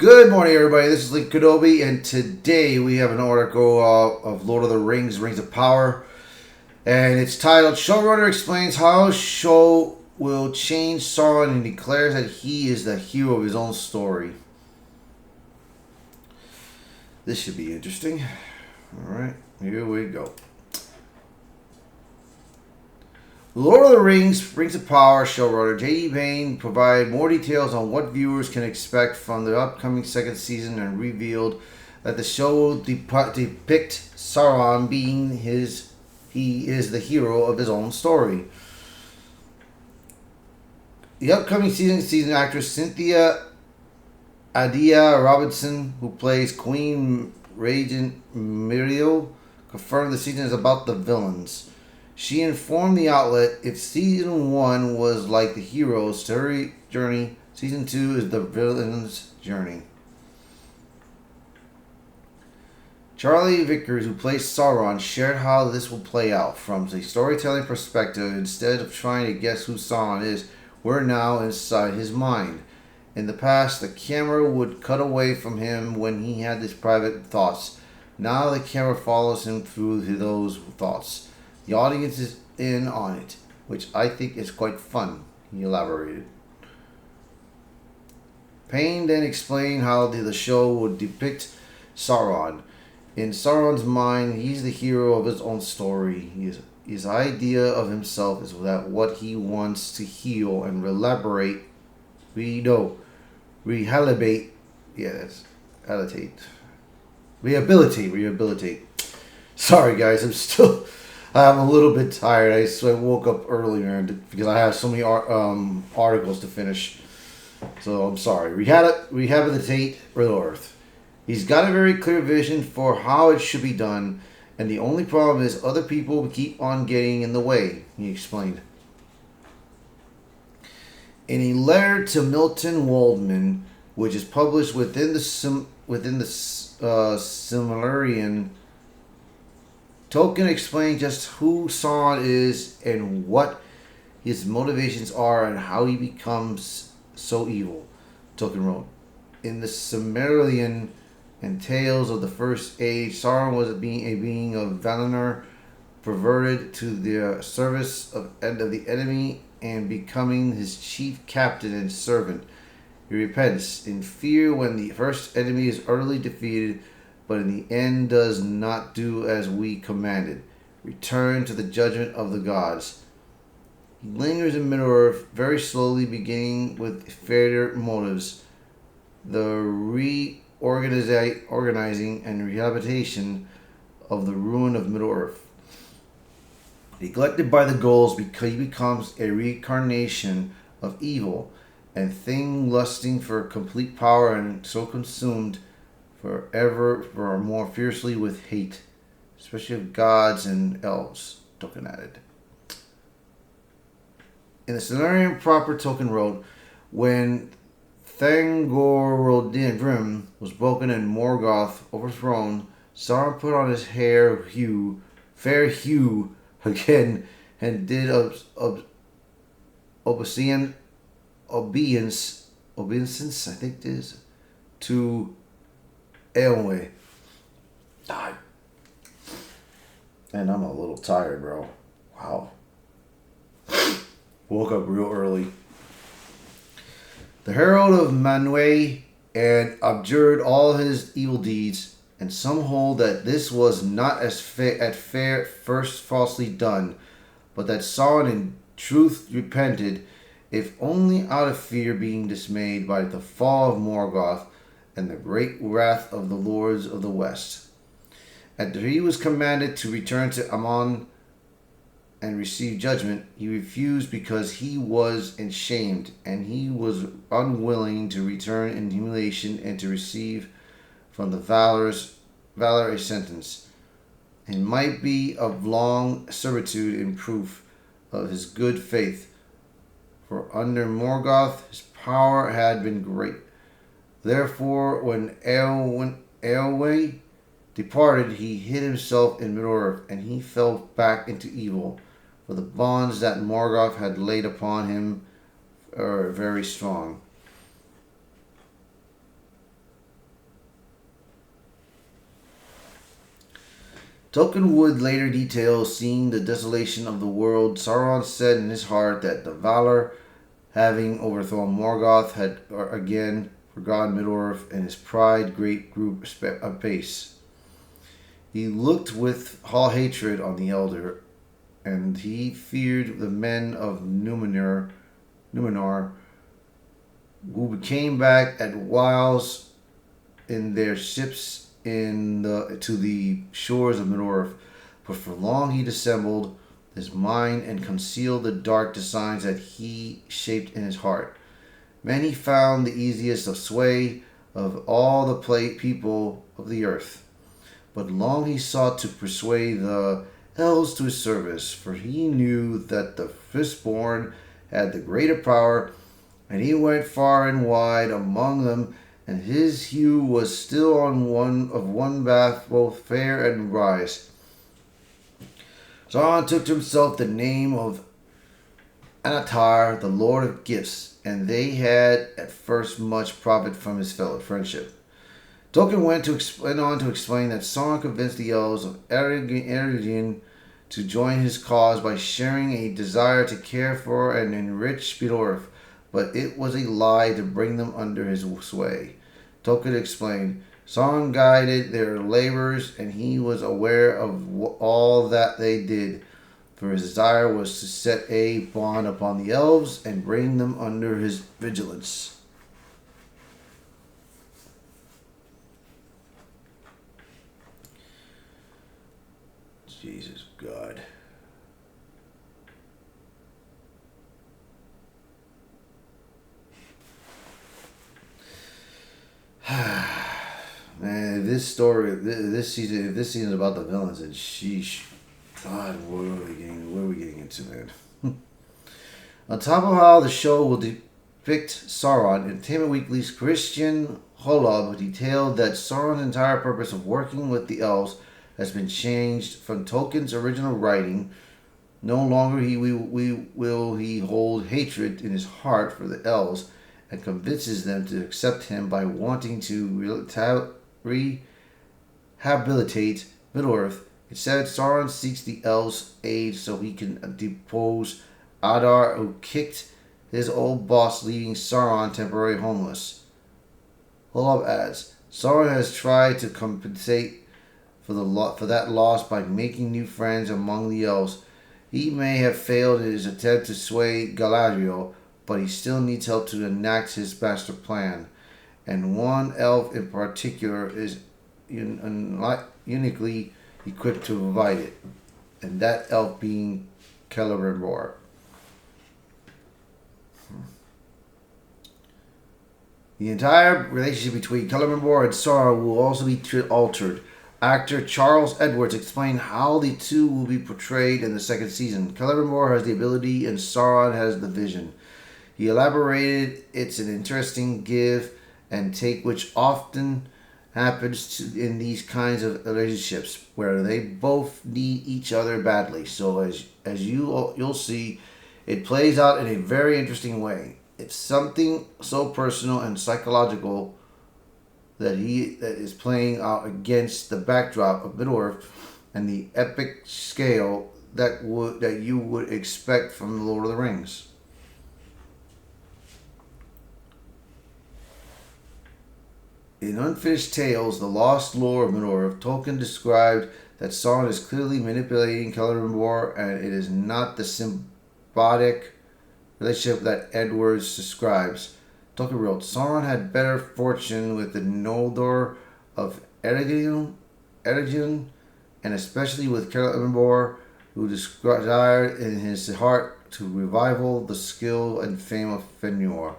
Good morning, everybody. This is Link Kenobi, and today we have an article of Lord of the Rings, Rings of Power, and it's titled "Showrunner Explains How Show Will Change Sauron and Declares that he is the hero of his own story." This should be interesting. All right, here we go. Lord of the Rings, Rings of Power showrunner J.D. Bain provided more details on what viewers can expect from the upcoming second season and revealed that the show will depict Sauron being he is the hero of his own story. The upcoming season actress Cynthia Adia Robinson, who plays Queen Regent Miriel, confirmed the season is about the villains. She informed the outlet if season 1 was like the hero's journey, season 2 is the villain's journey. Charlie Vickers, who plays Sauron, shared how this will play out. From the storytelling perspective, instead of trying to guess who Sauron is, we're now inside his mind. In the past, the camera would cut away from him when he had his private thoughts. Now the camera follows him through those thoughts. The audience is in on it, which I think is quite fun, he elaborated. Payne then explained how the show would depict Sauron. In Sauron's mind, he's the hero of his own story. His idea of himself is that what he wants to heal and rehabilitate. Sorry guys, I'm a little bit tired. I woke up earlier because I have so many articles to finish. So I'm sorry. Rehabilitate Earth. He's got a very clear vision for how it should be done, and the only problem is other people keep on getting in the way, he explained. In a letter to Milton Waldman, which is published within the Silmarillion, Tolkien explained just who Sauron is and what his motivations are and how he becomes so evil. Tolkien wrote, in the Silmarillion and Tales of the First Age, Sauron was a being of Valinor, perverted to the service of the enemy and becoming his chief captain and servant. He repents in fear when the first enemy is utterly defeated, but in the end does not do as we commanded. Return to the judgment of the gods. He lingers in Middle-earth very slowly, beginning with fairer motives. The reorganizing and rehabilitation of the ruin of Middle-earth. Neglected by the goals, because he becomes a reincarnation of evil, and thing lusting for complete power and so consumed forever for more fiercely with hate, especially of gods and elves, Tolkien added. In the Silmarillion proper, Tolkien wrote, when Thangorodrim was broken and Morgoth overthrown, Sauron put on his fair hue again, and did obeisance, I think it is, to Eowyn. God. And I'm a little tired, bro. Wow. Woke up real early. The herald of Manwë and abjured all his evil deeds, and some hold that this was not as at first falsely done, but that Sauron in truth repented, if only out of fear, being dismayed by the fall of Morgoth and the great wrath of the lords of the west. After he was commanded to return to Aman and receive judgment, he refused because he was ashamed, and he was unwilling to return in humiliation and to receive from the valor a sentence, and might be of long servitude in proof of his good faith. For under Morgoth his power had been great. Therefore, when Eowyn departed, he hid himself in Middle-earth, and he fell back into evil, for the bonds that Morgoth had laid upon him are very strong. Tolkien would later detail seeing the desolation of the world. Sauron said in his heart that the Valar, having overthrown Morgoth, had again forgotten Middle-earth, and his pride great grew apace. He looked with all hatred on the elder, and he feared the men of Numenor, who came back at whiles in their ships to the shores of Middle-earth. But for long he dissembled his mind and concealed the dark designs that he shaped in his heart. Men he found the easiest of sway of all the people of the earth. But long he sought to persuade the elves to his service, for he knew that the firstborn had the greater power, and he went far and wide among them, and his hue was still on one bath, both fair and wise. Sauron took to himself the name of Anatar, the Lord of Gifts, and they had at first much profit from his fellow friendship. Tolkien went on to explain that Sauron convinced the elves of Eredin to join his cause by sharing a desire to care for and enrich Middle-earth, but it was a lie to bring them under his sway. Tolkien explained, Sauron guided their labors, and he was aware of all that they did, for his desire was to set a bond upon the elves and bring them under his vigilance. Jesus God. Man, this story, this season, if this season is about the villains, and sheesh, God, what are we getting into, man? On top of how the show will depict Sauron, Entertainment Weekly's Christian Holub detailed that Sauron's entire purpose of working with the elves has been changed from Tolkien's original writing. No longer will he hold hatred in his heart for the elves, and convinces them to accept him by wanting to rehabilitate Middle-earth. Instead, Sauron seeks the elves' aid so he can depose Adar, who kicked his old boss, leaving Sauron temporarily homeless. Holub adds, Sauron has tried to compensate for that loss by making new friends among the elves. He may have failed in his attempt to sway Galadriel, but he still needs help to enact his master plan. And one elf in particular is uniquely equipped to provide it, and that elf being Celebrimbor. The entire relationship between Celebrimbor and Sauron will also be altered. Actor Charles Edwards explained how the two will be portrayed in the second season. Celebrimbor has the ability and Sauron has the vision. He elaborated, it's an interesting give and take which often happens in these kinds of relationships where they both need each other badly. So as you'll see, it plays out in a very interesting way. It's something so personal and psychological that is playing out against the backdrop of Middle-earth and the epic scale that you would expect from The Lord of the Rings. In Unfinished Tales, The Lost Lore of Middle-earth, Tolkien described that Sauron is clearly manipulating Celebrimbor, and it is not the symbiotic relationship that Edwards describes. Tolkien wrote, Sauron had better fortune with the Noldor of Eredin, and especially with Celebrimbor, who desired in his heart to revival the skill and fame of Fëanor.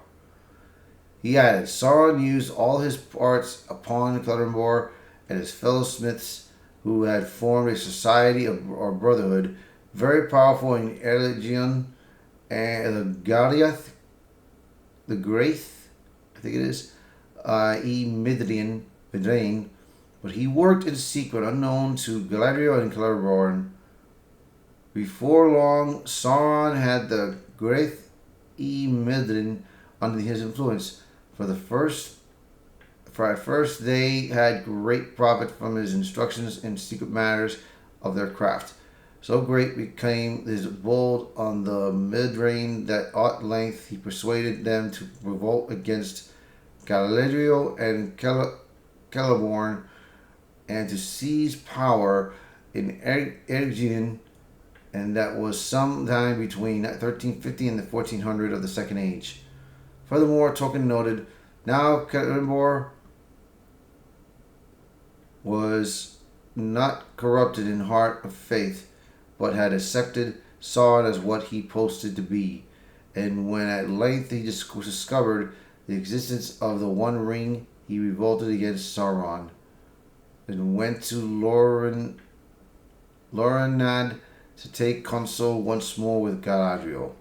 He added, Sauron used all his parts upon Celebrimbor and his fellow smiths, who had formed a society or brotherhood, very powerful in Eredin and the Goliath, the Graith, I think it is, Midrain, but he worked in secret, unknown to Galadriel and Celebrimbor. Before long, Sauron had the Graith Midrain under his influence. For at first they had great profit from his instructions in secret matters of their craft. So great became his bold on the mid-reign that at length he persuaded them to revolt against Galadriel and Celeborn and to seize power in Ergin, and that was sometime between 1350 and the 1400 of the Second Age. Furthermore, Tolkien noted, now Celeborn was not corrupted in heart of faith, but had accepted Sauron as what he posted to be. And when at length he discovered the existence of the One Ring, he revolted against Sauron and went to Lorinad to take counsel once more with Galadriel.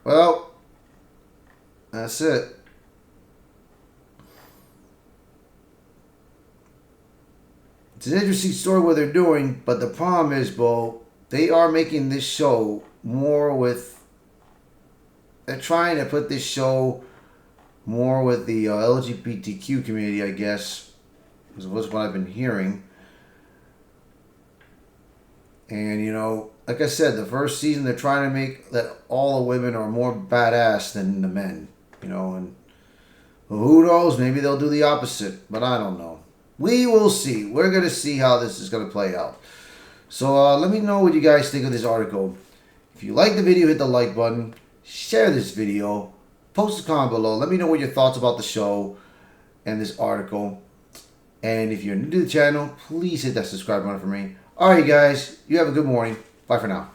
Well, that's it. It's an interesting story what they're doing, but the problem is, Bo, they are making this show more with... They're trying to put this show more with the LGBTQ community, I guess. Is what I've been hearing. And, you know, like I said, the first season they're trying to make that all the women are more badass than the men. You know, and who knows? Maybe they'll do the opposite, but I don't know. We will see. We're going to see how this is going to play out. So let me know what you guys think of this article. If you like the video, hit the like button. Share this video. Post a comment below. Let me know what your thoughts about the show and this article. And if you're new to the channel, please hit that subscribe button for me. Alright guys, you have a good morning. Bye for now.